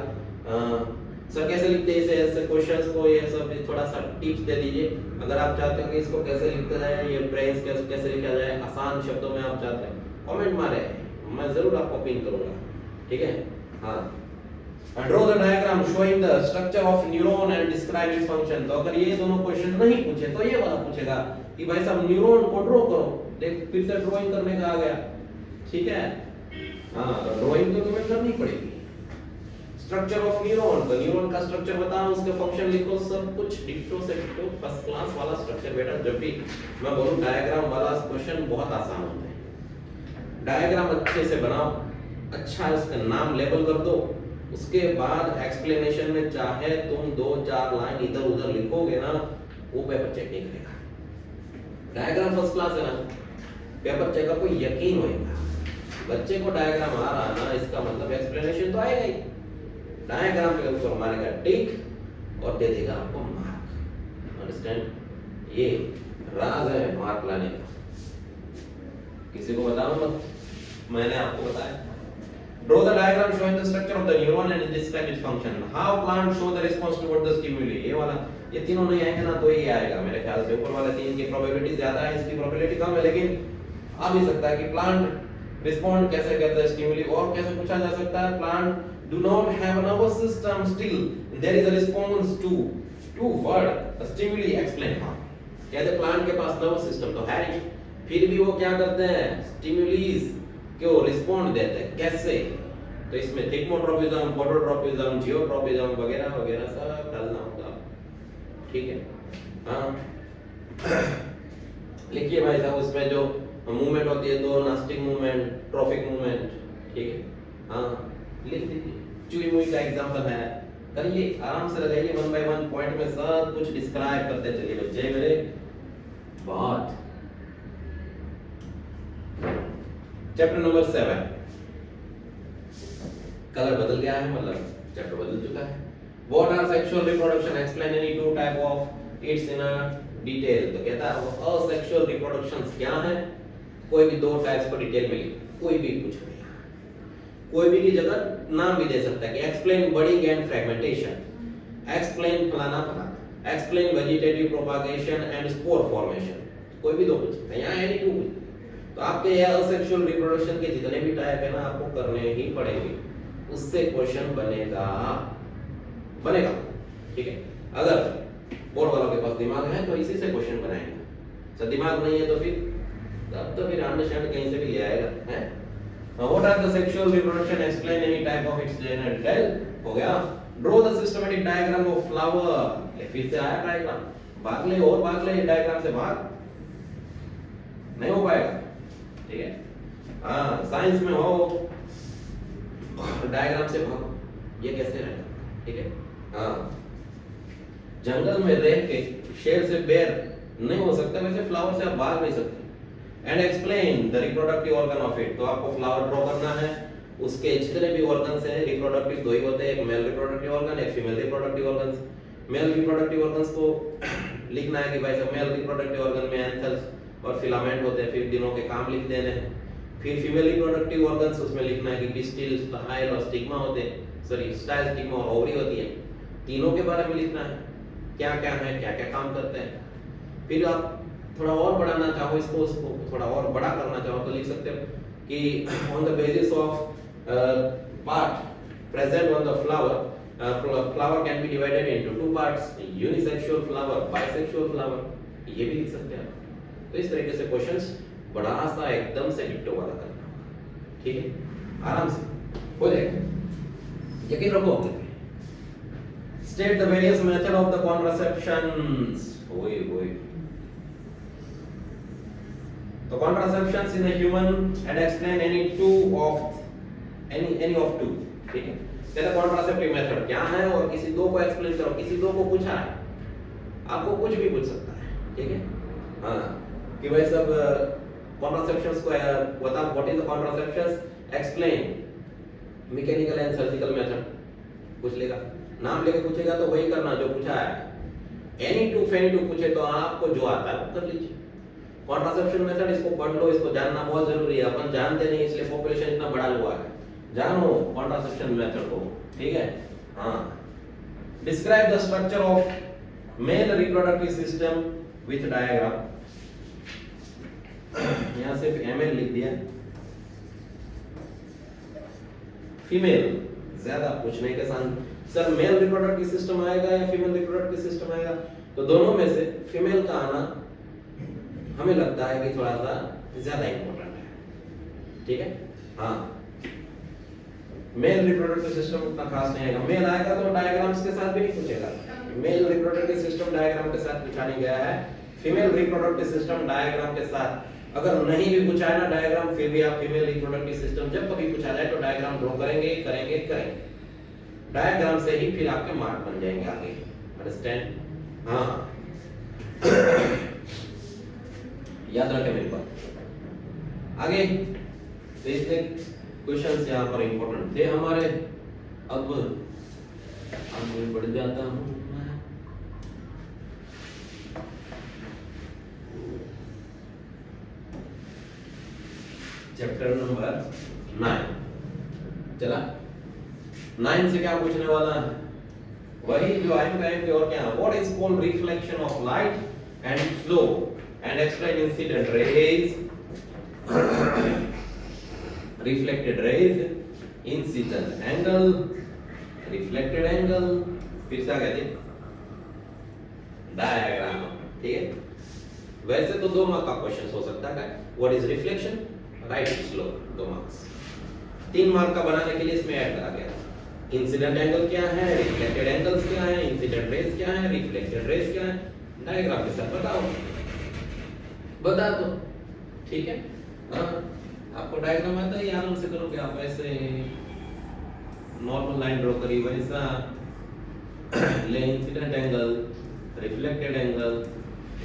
Speaker 3: सर कैसे लिखते हैं इसे, ऐसे क्वेश्चंस को, ये सब थोड़ा सा टिप्स दे दीजिए। अगर आप चाहते हो कि इसको कैसे लिखते हैं, ये ब्रेन्स कैसे लिखा जाए आसान शब्दों में आप चाहते हैं, कमेंट मारे, मैं जरूर आपको पिन करूंगा। ठीक है, हाँ, draw the diagram showing the structure of neuron and describe its function. तो अगर ये दोनों क्वेश्चन नहीं पूछे तो ये वाला पूछेगा कि भाई साहब न्यूरॉन को ड्रॉ करो। देख फिर से ड्राइंग करने का आ गया। ठीक है, हाँ, तो ड्राइंग तो तुम्हें करनी पड़ेगी। स्ट्रक्चर ऑफ न्यूरॉन, तो न्यूरॉन का स्ट्रक्चर बताओ, उसके फंक्शन लिखो, सब कुछ डिट्टो से डिट्टो, फर्स्ट क्लास वाला स्ट्रक्चर। बेटा जब भी मैं बोलूं डायग्राम वाला क्वेश्चन बहुत आसान होता है। डायग्राम अच्छे से बनाओ, अच्छा उसका नाम लेबल कर दो, उसके बाद एक्सप्लेनेशन में चाहे तुम 2-4 लाइन इधर उधर लिखोगे ना, वो पेपर चेक नहीं करेगा। डायग्राम फर्स्ट क्लास है ना, पेपर चेकर को यकीन होगा बच्चे को डायग्राम आ रहा ना, इसका मतलब एक्सप्लेनेशन तो आएगा ही। डायग्राम के ऊपर मारेगा टिक और दे देगा आपको मार्क। अंडरस्टैंड? ये राज है मार्क लाने का, किसी को बताओ मत, मैंने आपको बताया। Draw the diagram showing the structure of the neuron and describe its function. How plants show the response toward the stimuli. ये वाला, ये तीनों नहीं आएंगे ना तो ये आएगा मेरे ख्याल से। ऊपर वाले तीन की प्रोबेबिलिटी ज्यादा है, इसकी प्रोबेबिलिटी कम है, लेकिन आ भी सकता है कि प्लांट रिस्पॉन्ड कैसे करता है स्टिमुली। और कैसे पूछा जा सकता है, plant do not have a nervous system, still there is a response to word stimuli, explain how. कहते प्लांट के पास नर्वस सिस्टम तो है ही, फिर भी वो क्या करते हैं, स्टिमुलीज क्यों रिस्पॉन्ड देते हैं, कैसे? तो इसमें थिकमोट्रोपिज्म, फोटोट्रोपिज्म, जियोट्रोपिज्म वगैरह वगैरह सब डालना होगा, ठीक है। हाँ लिखिए भाई साहब, उसमें जो मूवमेंट होती है, दो नास्टिक मूवमेंट, ट्रॉफिक मूवमेंट, ठीक है। हाँ लिख दीजिए, चुई मुई का एग्जांपल है, करिए आराम से लगाइए, 1 बाय 1 पॉइंट में सब कुछ डिस्क्राइब करते चलिए बच्चे मेरे। बहुत चैप्टर नंबर 7, कलर बदल गया है, मतलब चैप्टर बदल चुका है। What are sexual reproduction? Explain any two type of its in a detail. तो कहता है वो asexual reproductions क्या है, कोई भी दो टाइप्स को डिटेल में लिखो, कोई भी कुछ नहीं, कोई भी की जगह नाम भी दे सकता है कि explain budding and fragmentation, explain फलाना फलाना, explain vegetative propagation and spore formation, कोई भी दो कुछ नहीं, यहाँ any two। तो आपके ये असेक्सुअल रिप्रोडक्शन के जितने भी टाइप है ना, आपको करने ही पड़ेंगे, उससे क्वेश्चन बनेगा, ठीक है। अगर बोर्ड वालों के पास दिमाग है तो इसी से क्वेश्चन बनाएंगे, तो दिमाग नहीं है तो फिर अंडरस्टैंड कहीं से भी ले आएगा, है। What are the sexual reproduction, explain any type of its general detail, हो गया। Draw the systematic diagram of flower, फिर से आया डायग्राम, भाग ले और भाग ले, डायग्राम से भाग नहीं हो पाएगा, ठीक है। हाँ साइंस में हो डायग्राम से भागो, ये कैसे रहेगा, ठीक है। हाँ जंगल में रह के शेर से बेर नहीं हो सकता, वैसे फ्लावर से आप भाग नहीं सकते। And explain the reproductive organ of it, तो आपको फ्लावर ड्रॉ करना है, उसके जितने भी ऑर्गन्स हैं, रिप्रोडक्टिव दो ही होते हैं, एक मेल रिप्रोडक्टिव ऑर्गन, एक female reproductive organs. Male reproductive organs को लिखना है कि भाई साहब मेल रिप्रोडक्टिव ऑर्गन में एंथल्स और फिलामेंट होते हैं, फिर दिनों के काम लिख देने हैं। फिर फीमेल रिप्रोडक्टिव ऑर्गन्स, उसमें लिखना है कि पिस्टिल, स्टाइल और स्टिग्मा होते हैं, सॉरी स्टाइल, स्टिग्मा और ओवरी होती है, तीनों के बारे में लिखना है, क्या क्या है, क्या क्या काम करते हैं। फिर आप थोड़ा और बढ़ाना चाहो इसको, उसको थोड़ा और बड़ा करना चाहो तो लिख सकते हो कि on the basis of part present on the flower, flower can be divided into two parts, unisexual flower, bisexual flower, ये भी लिख सकते हैं। तो इस तरीके से क्वेश्चंस बड़ा सा एकदम से डिट्टो वाला करना, ठीक है, आराम से हो जाएगा, यकीन रखो। State the various method of the contraceptions, ओए तो contraceptions in a human and explain any of two, ठीक है। कहते कॉन्ट्रासेप्टिव मेथड क्या है और किसी दो को एक्सप्लेन करो, किसी दो को पूछा है, आपको कुछ भी पूछ सकता है, ठीक है। हाँ कि भाई सब कॉन्ट्रासेप्शंस को बताओ, what is the contraceptions, explain mechanical and surgical method, पूछ लेगा, नाम लेके पूछेगा तो वही करना जो पूछा है। एनी टू फेनी टू पूछे तो आपको जो आता है वो कर लीजिए। कॉन्ट्रासेप्शन मेथड इसको पढ़ लो, इसको जानना बहुत जरूरी है, अपन जानते नहीं इसलिए पॉपुलेशन इतना बढ़ा हुआ है। जानो कॉन्ट्रासेप्शन मेथड को, ठीक है। हाँ describe the structure of male reproductive system with diagram, यहां सिर्फ एमएल लिख दिया, फीमेल ज्यादा पूछने के साथ सर मेल रिप्रोडक्टिव सिस्टम आएगा या फीमेल रिप्रोडक्टिव सिस्टम आएगा, तो दोनों में से फीमेल का आना हमें लगता है कि थोड़ा सा ज्यादा इंपॉर्टेंट है, ठीक है। हाँ मेल रिप्रोडक्टिव सिस्टम उतना खास नहीं आएगा, मेल आएगा तो डायग्राम्स के साथ भी नहीं पूछेगा, मेल रिप्रोडक्टिव सिस्टम डायग्राम के साथ पूछा नहीं गया है, फीमेल रिप्रोडक्टिव सिस्टम डायग्राम के साथ। अगर नहीं भी पूछा है ना डायग्राम, फिर भी आप फीमेल रिप्रोडक्टिव सिस्टम जब कभी पूछा जाए तो डायग्राम ड्रॉ करेंगे, डायग्राम से ही फिर आपके मार्क बन जाएंगे आगे, अंडरस्टैंड। हाँ याद रखें मेरे बात। आगे तो इसलिए क्वेश्चंस यहाँ पर इंपॉर्टेंट थे हमारे। अब बढ़ जाता हूँ, चैप्टर नंबर 9। चला 9 से क्या पूछने वाला है, वही जो आयन टाइम के और क्या, what is called reflection of light and flow and explain incident raise, reflected raise, incident angle, reflected angle, फिर से क्या थे डायग्राम। ठीक है, वैसे तो 2 मार्क का क्वेश्चन हो सकता है, what is reflection, right slow 2 marks. 3 mark का बनाने के लिए इसमें ऐड करा गया, इंसिडेंट एंगल क्या है, रिफ्लेक्टेड एंगल्स क्या है, इंसिडेंट रेज क्या है, रिफ्लेक्टेड रेज क्या है, डायग्राम के साथ बता दो। ठीक है, हाँ आपको डायग्राम आता है, आराम से करोगे आप, ऐसे नॉर्मल लाइन ड्रॉ करी वैसा ले, incident angle, reflected angle,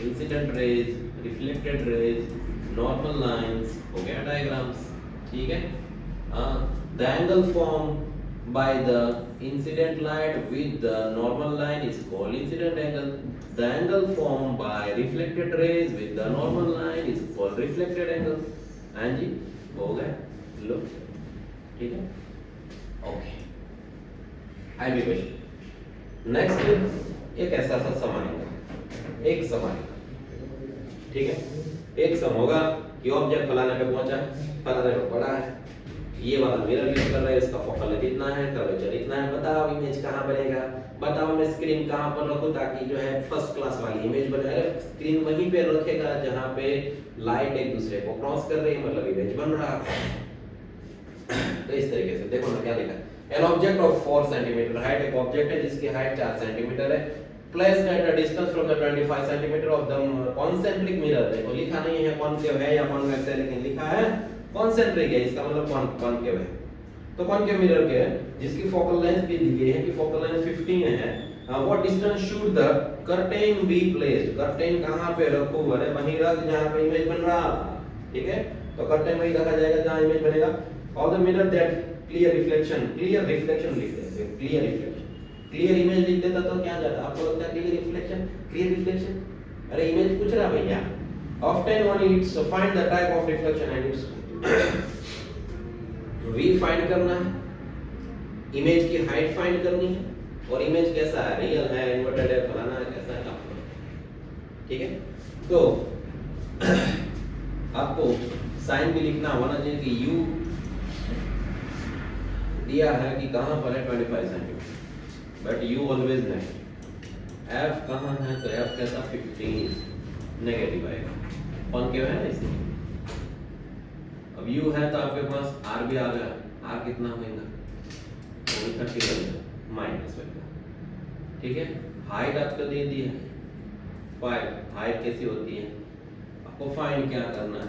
Speaker 3: incident raise, reflected raise, normal lines, हो गया डायग्राम्स। ठीक है, the angle form by the incident light with the normal line is called incident angle. The angle formed by reflected rays with the normal line is called reflected angle. हाँ जी, हो गए लो। ठीक है, okay. आई B question next, एक ऐसा सा सम आएगा, एक सम आएगा। ठीक है, एक सम होगा कि ऑब्जेक्ट फलाने पे पहुंचा है, फलाने पे पड़ा है, ये वाला मिरर यूज कर रहा है, इसका फोकल लेंथ इतना है, कर्वेचर इतना है, बताओ इमेज कहां बनेगा, बताओ मैं स्क्रीन कहां पर रखूं ताकि जो है फर्स्ट क्लास वाली इमेज बने। अरे स्क्रीन वहीं पे रखेगा जहां पे लाइट एक दूसरे को क्रॉस कर रही है, मतलब इमेज बन रहा है। तो इस तरीके से देखो ना क्या लिखा है, an object of 4 centimetre height, एक ऑब्जेक्ट है जिसकी हाइट 4 सेंटीमीटर है, placed at a distance from the 25 centimetre of the concentric mirror. देखो लिखा नहीं है कॉन्केव है या कॉन्वेक्स है, लेकिन लिखा है कॉन्सेंट्रिक है, इसका मतलब कॉन्केव है। तो कॉन्केव मिरर के जिसकी फोकल लेंथ भी दी गई है कि फोकल लेंथ 15 है, what distance should the curtain be placed, curtain कहां पे रखूं, अरे वहीं रख जहां पे इमेज बन रहा। ठीक है, तो कर्टेन वहीं रखा जाएगा जहां इमेज बनेगा। Of the mirror that clear reflection, clear reflection लिख देते हैं, क्लियर रिफ्लेक्शन, क्लियर इमेज लिख देता तो क्या जाता, आपको लगता है क्लियर रिफ्लेक्शन, क्लियर रिफ्लेक्शन, अरे इमेज पूछ रहा भैया। Often one it's find the type of reflection and it's v find करना है, इमेज की हाइट फाइंड करनी है, और इमेज कैसा है, रियल है, इन्वर्टेड है, फलाना है, कैसा है आपको। ठीक है, तो आपको साइन भी लिखना होना चाहिए कि u दिया है कि कहां पर है 25 centimetre, but u always negative. f कहां है, तो f कैसा 15 नेगेटिव आएगा, कॉन्केव है ना इसलिए। अब u है तो आपके पास r भी आ गया, r कितना होगा, वो 30 बनेगा माइनस होगा। ठीक है, हाइट आपको दे दी है 5, हाइट कैसी होती है, आपको फाइंड क्या करना है,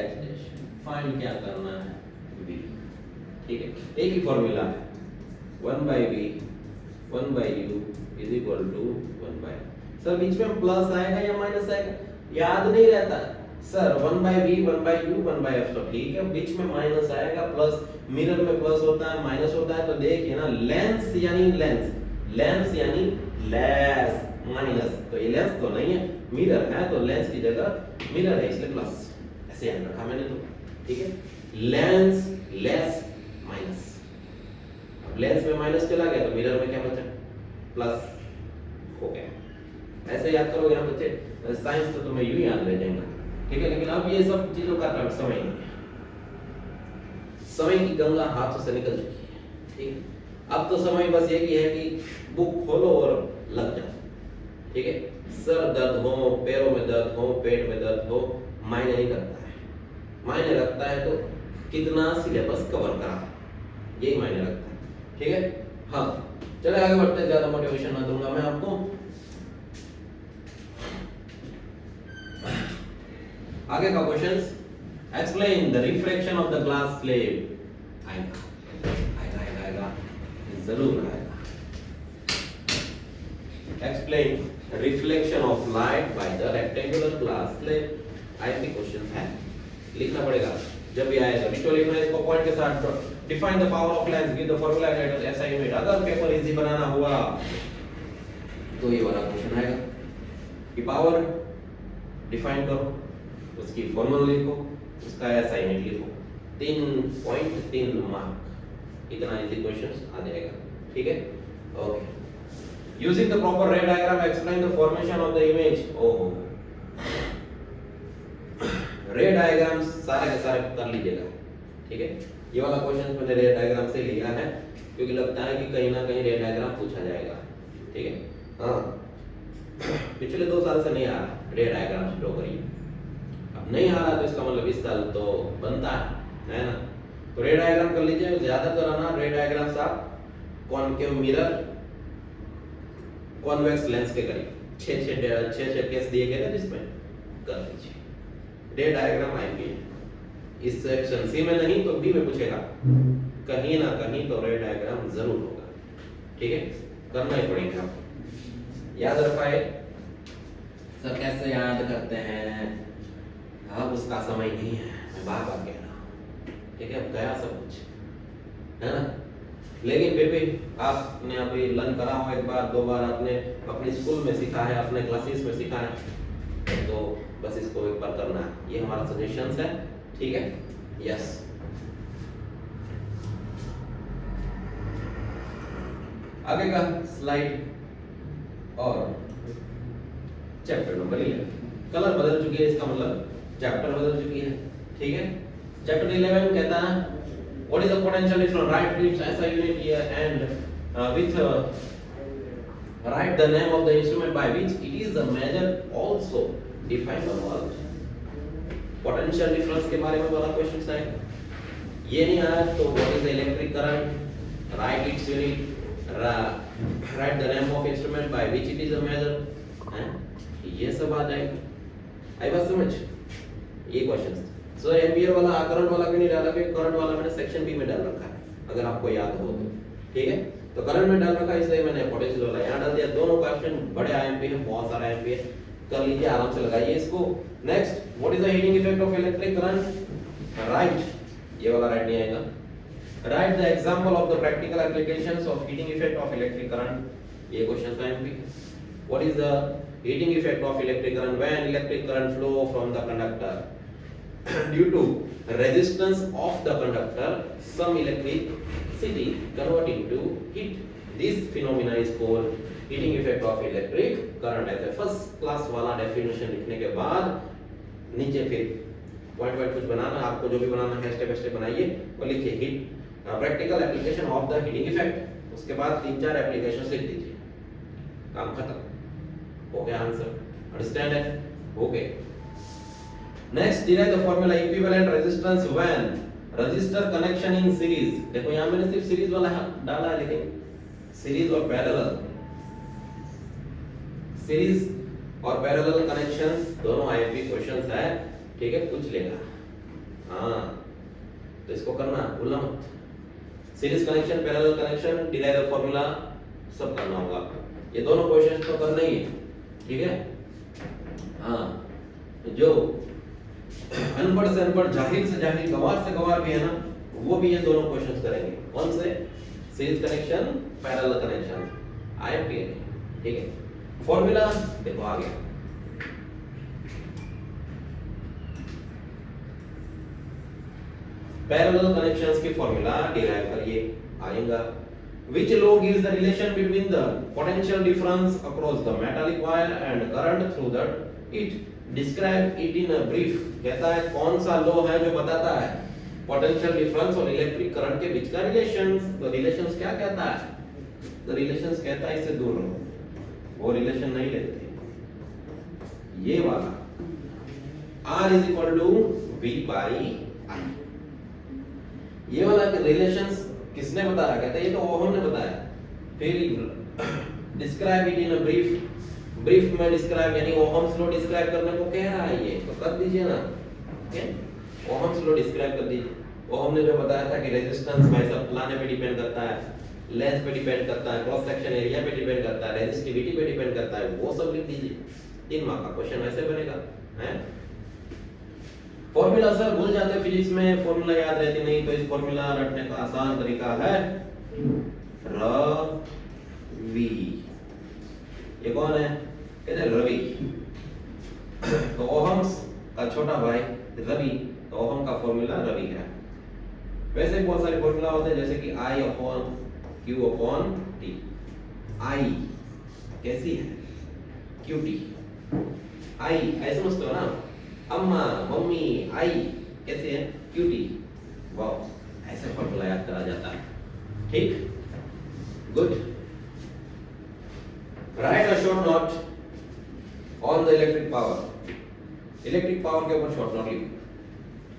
Speaker 3: h डैश, फाइंड क्या करना है, v। ठीक है, एक ही फार्मूला है, 1/v 1/u is equal to 1/। Sir बीच में प्लस आएगा या माइनस आएगा, याद नहीं रहता सर, 1/v 1/u 1/f, तो ठीक है, बीच में माइनस आएगा, प्लस मिरर में प्लस होता है माइनस होता है, तो देखिए ना लेंस यानी लेंस, लेंस यानी लेस माइनस, तो ये लेंस तो नहीं है, मिरर है तो लेंस की जगह मिरर है इसलिए प्लस, ऐसे याद रखा मैंने तो। ठीक है, लेंस लेस माइनस, अब लेंस में माइनस चला गया तो मिरर में क्या बचा, प्लस हो गया। ऐसे याद करोगे ना बच्चे, साइंस तो तुम्हें यूं ही याद रह जाएगा। ठीक है, लेकिन अब ये सब चीजों का समय नहीं है, समय की गंगा हाथों से निकल चुकी है। ठीक है, अब तो समय बस यही है कि बुक खोलो और लग जाओ। ठीक है, सर दर्द हो, पैरों में दर्द हो, पेट में दर्द हो, मायने नहीं करता है, मायने रखता है तो कितना सिलेबस कवर करा, यही मायने रखता है। ठीक है, हाँ चले आगे बढ़ते हैं, ज्यादा मोटिवेशन ना दूंगा मैं आपको। आगे का questions, explain the reflection of the glass slab. आएगा जरूर आएगा। Explain reflection of light by the rectangular glass slab. IMP question है, लिखना पड़ेगा जब भी आएगा, इसको लिखना है इसको पॉइंट के साथ। Define the power of lens, give the formula at ऐसा यूनिट। अगर पेपर इजी बनाना हुआ तो ये वाला क्वेश्चन आएगा कि पावर डिफाइन करो, उसकी फॉर्मूला लिखो, उसका ऐसा यूनिट लिखो। 3.3 मार्क, इतना इजी क्वेश्चन आ जाएगा, ठीक है। ओके, यूजिंग द प्रॉपर रे diagram explain the formation of the image. ओहो, रे डायग्राम सारे के सारे कर लीजिएगा, ठीक है। ये वाला क्वेश्चन मैंने रे डायग्राम से लिया है क्योंकि लगता है कि कहीं ना कहीं रे डायग्राम पूछा जाएगा, ठीक है। हाँ, पिछले 2 साल से नहीं आ रहा रे डायग्राम ड्रॉ करिए, अब नहीं आ रहा तो इसका मतलब इस साल तो बनता है ना। तो रे डायग्राम कर लीजिए, ज्यादातर आना रे डायग्राम्स आप कॉनकेव मिरर, कॉन्वेक्स लेंस के करिए, 6 केस दिए गए ना जिसमें कर लीजिए रे डायग्राम आएंगे। इस सेक्शन सी में नहीं तो बी में पूछेगा, कहीं ना कहीं तो रे डायग्राम जरूर होगा, ठीक है, करना ही पड़ेगा आपको। याद रखा है सर, कैसे याद करते हैं, अब उसका समय नहीं है, मैं बार बार कह रहा हूँ, ठीक है। अब गया सब कुछ, है ना, लेकिन फिर भी आपने अभी लर्न करा हो एक बार 2 बार, आपने अपने स्कूल में सीखा है, अपने क्लासेस में सीखा है, तो बस इसको एक बार करना है, ये हमारा सजेशंस है, ठीक है। यस, आगे का स्लाइड और चैप्टर नंबर 11, कलर बदल चुकी है, इसका मतलब चैप्टर बदल चुकी है, ठीक है। चैप्टर 11 कहता है what is the potential difference, write it's ऐसा unit here and with write the name of the instrument by which it is the measure also define the word. Potential difference के बारे में वाला क्वेश्चन है, ये नहीं आया तो what is the electric current, write its unit, write the name of instrument by which it is the measure, हैं, ये सब आ जाएगा। आई बात समझ, ये क्वेश्चन। सो एम्पियर वाला करंट वाला क्यों नहीं डाला, क्योंकि करंट वाला मैंने सेक्शन बी में डाल रखा है, अगर आपको याद हो तो, ठीक है। तो करंट में डाल रखा है इसलिए मैंने पोटेंशियल वाला यहां डाल दिया। दोनों क्वेश्चन बड़े आईएमपी हैं, बहुत सारा एमपी है, कर लीजिए, आराम से लगाइए इसको। Next, what is the heating effect of electric current, right, ये वाला राइट नहीं आएगा। Right the example of the practical applications of heating effect of electric current, ये क्वेश्चन का MP. What is the heating effect of electric current when electric current flow from the conductor due to resistance of the conductor, some electricity converting to heat, this phenomena is called heating effect of electric current. ऐसे first class वाला definition लिखने के बाद नीचे फिर point कुछ बनाना, आपको जो भी बनाना है स्टेप बाय स्टेप बनाइए और लिखिए heat practical application of the heating effect, उसके बाद 3-4 एप्लीकेशंस लिख दीजिए, काम खत्म हो गया, आंसर अंडरस्टैंड है, okay. Next, derive the formula equivalent resistance when register connection in series. देखो यहां मैंने सिर्फ सीरीज वाला डाला है, लेकिन सीरीज और पैरेलल, सीरीज और पैरेलल कनेक्शंस दोनों आईएमपी क्वेश्चंस है, ठीक है, पूछ लेगा। हाँ, तो इसको करना भूलना मत, series connection, parallel connection, derive the formula सब करना होगा, ये दोनों क्वेश्चंस तो करना ही है, ठीक है। हाँ, जो अनपढ़ से अनपढ़, जाहिल से जाहिल, गवार से गवार भी है ना, वो भी ये दोनों क्वेश्चंस करेंगे। कौन से? Series connection, parallel connection, IMP है, ठीक है। फॉर्मूला देखो आ गया, पैरेलल कनेक्शंस की फॉर्मूला डिराइव करिए, आएगा। Which law gives the relation between the potential difference across the metallic wire and current through that it? Describe it in a brief। कहता है कौन सा लॉ है जो बताता है पोटेंशियल डिफरेंस और इलेक्ट्रिक करंट के बीच का रिलेशंस। तो रिलेशंस क्या कहता है? तो रिलेशंस कहता है इससे दूर रहो, वो रिलेशन नहीं लेते, ये वाला R is equal to V by I, ये वाला रिलेशंस किसने बताया? कहते हैं ये तो ओहम ने बताया। फिर describe it in a brief, brief में डिस्क्राइब यानी ओहम्स लॉ डिस्क्राइब करने को कह रहा है, ये तो कर दीजिए ना, ओके। ओहम्स लॉ डिस्क्राइब कर दीजिए। ओहम ने जो बताया था कि रेजिस्टेंस भाई सब फलाने पे डिपेंड करता है, लेंथ पे डिपेंड करता है, क्रॉस सेक्शन एरिया पे डिपेंड करता है, रेजिस्टिविटी पे डिपेंड करता है, वो सब लिख दीजिए। 3 मार्क का क्वेश्चन ऐसे बनेगा, हैं। फॉर्मूला सर भूल जाते फिजिक्स में, फॉर्मूला याद रहती नहीं, तो इस फॉर्मूला रटने का आसान तरीका है रवि। ये कौन है? कहते हैं रवि। तो ओहम्स का छोटा भाई रवि, तो ओहम का फॉर्मूला रवि है। वैसे बहुत सारे फॉर्मूला होते हैं जैसे कि I upon Q upon T। I कैसी है? QT। I ऐसे समझते हो ना, अम्मा मम्मी I कैसे है? QT। वाह, ऐसे फॉर्मूला याद करा जाता है। ठीक, good. Right a short note on the electric power. Electric power के ऊपर शॉर्ट नोट लिखो।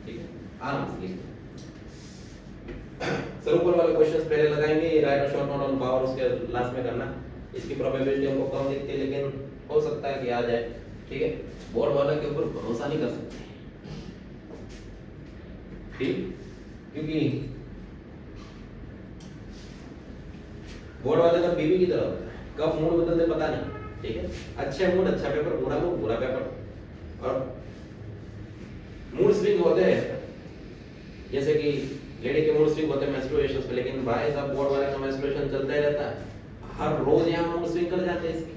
Speaker 3: ठीक है, आराम से लिखो। सर ऊपर वाले क्वेश्चंस पहले लगाएंगे, ये right a short note on power उसके लास्ट में करना। इसकी प्रोबेबिलिटी हमको कम दिखती है लेकिन हो सकता है कि आ जाए। ठीक है, बोर्ड वाले के ऊपर भरोसा नहीं कर सकते। ठीक, क्योंकि बोर्ड वाले का बीबी की तरह होता है, कब मूड बदलते पता नहीं। ठीक है, अच्छे मूड अच्छा पेपर, बुरा मूड बुरा पेपर। और मूड स्विंग होते हैं, जैसे कि लेडी के मूड स्विंग होते हैं मेंस्ट्रुएशंस पे, लेकिन भाई साहब बोर्ड वाले का मेंस्ट्रुएशन चलता ही रहता है, हर रोज यहाँ मूड स्विंग कर जाते हैं इसके।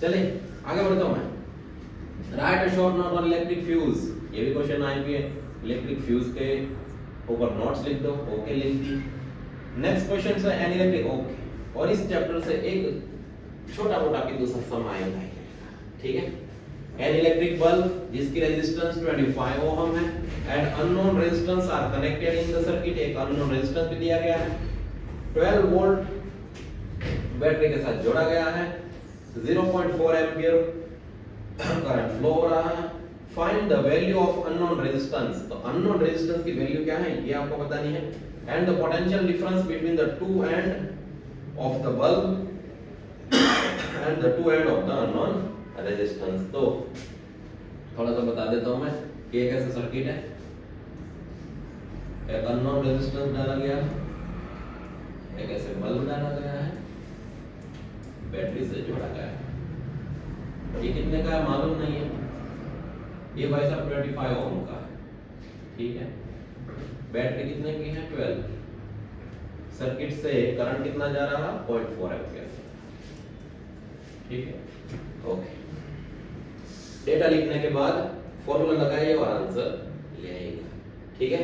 Speaker 3: चले आगे बढ़ता हूं मैं। Right a short note on electric fuse, ये भी क्वेश्चन आएंगे। इलेक्ट्रिक फ्यूज के ऊपर नोट्स लिख दो, ओके लिख दी। नेक्स्ट क्वेश्चन है एन इलेक्ट्रिक, ओके। और इस चैप्टर से एक छोटा मोटा भी दूसरा सम आएगा। ठीक है, एन इलेक्ट्रिक बल्ब जिसकी रेजिस्टेंस 25 ओम है and unknown resistance R connected in the circuit, एक अननोन रेजिस्टेंस भी दिया गया है, 12 वोल्ट बैटरी के साथ जोड़ा गया है, 0.4 एम्पियर करंट फ्लो हो रहा है। Find the value of unknown resistance, तो अननोन रेजिस्टेंस की वैल्यू क्या है ये आपको पता नहीं है, and the potential difference between the two and of the bulb and the two end of the unknown resistance। तो थोड़ा सा बता देता हूं मैं कि एक ऐसा सर्किट है, एक अननोन रेजिस्टेंस डाला गया, एक ऐसे बल्ब डाला गया है, बैटरी से जोड़ा गया है। ये कितने का है मालूम नहीं है, ये भाई साहब 25 ओम का है। ठीक है, बैटरी कितने की है? 12। सर्किट से करंट कितना जा रहा है? 0.4 एम्पियर। ठीक है, ओके। डेटा लिखने के बाद फॉर्मूला लगाइए और आंसर ले आइएगा। ठीक है,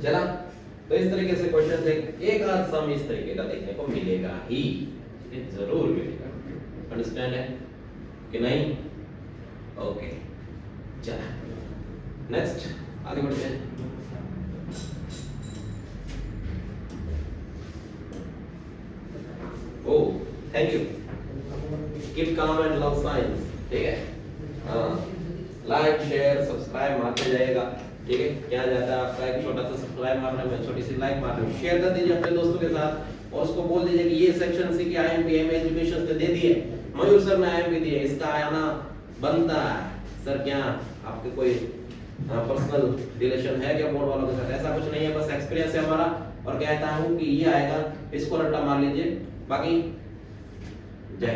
Speaker 3: चला। तो इस तरीके से क्वेश्चन देख, एक आध सम इस तरीके का देखने को मिलेगा ही, ये जरूर मिलेगा। अंडरस्टैंड है कि नहीं? ओके, चला नेक्स्ट आगे बढ़ते हैं। Oh, thank you. Keep calm and love science. ठीक है, हाँ, लाइक शेयर सब्सक्राइब मारते जाएगा। ठीक है, क्या जाता है आपका एक छोटा सा सब्सक्राइब मारने में, छोटी सी लाइक मारने में, शेयर कर दीजिए अपने दोस्तों के साथ और उसको बोल दीजिए कि ये सेक्शन सी की आईएमपी एजुकेशन से दे दिए, मयूर सर ने आईएमपी दिए, इसका आना बनता है। सर क्या आपके कोई पर्सनल रिलेशन है क्या बोर्ड वालों के साथ? ऐसा कुछ नहीं है, बस एक्सपीरियंस है हमारा और कहता हूँ कि ये आएगा, इसको रट्टा मार लीजिए। बाकी जय हिंद।